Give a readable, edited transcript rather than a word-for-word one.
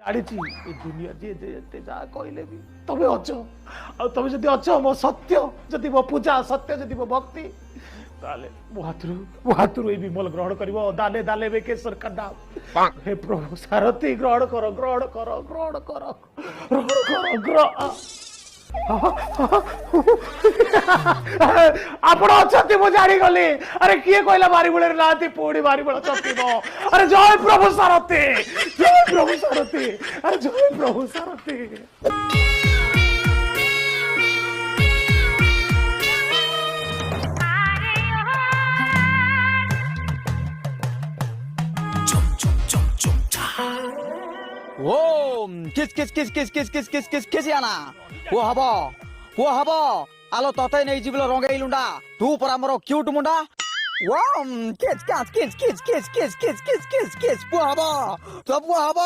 ଆଣିଛି ଏ ଦୁନିଆ ଯିଏ ଯେତେ ଯାହା କହିଲେ ବି ତମେ ଅଛ ଆଉ ତମେ ଯଦି ଅଛ ମୋ ସତ୍ୟ ଯଦି ମୋ ପୂଜା ସତ୍ୟ ଯଦି ମୋ ଭକ୍ତି ତାହେଲେ ମୋ ହାତରୁ ଏଇ ବିମଲ ଗ୍ରହଣ କରିବ ଦାନେ ଦାନେ ବେ କେଶର କାଣ୍ଡା ହେ ପ୍ରଭୁ ସାରଥୀ ଗ୍ରହଣ କର ଗ୍ରହଣ କର ଗ୍ରହଣ କର ଆପଣ ଅଛନ୍ତି ମୁଁ ଜାଣିଗଲି ଆରେ କିଏ କହିଲା ବାରିମୂଳରେ ନାହାନ୍ତି ପୁଣି ବାରିମୂଳ ଚପିବ ଆରେ ଜୟ ପ୍ରଭୁ ସାରଥୀ ଆରେ ଜୟ ପ୍ରଭୁ ସାରଥୀ ওম কিস কিস কিস কিস কিস কিস কিস কিস কিসিয়ানা পুଅ ହବ ଆଲୋ ତତେ ନେଇଯିବିଲ ରଙ୍ଗେଇ ଲୁଣ୍ଡା ତୁ ପରା ମୋର କ୍ୟୁଟ ମୁଣ୍ଡା ওম কিস কিস কিস কিস কিস কিস কিস কিস কিস ପୁଅ ହବ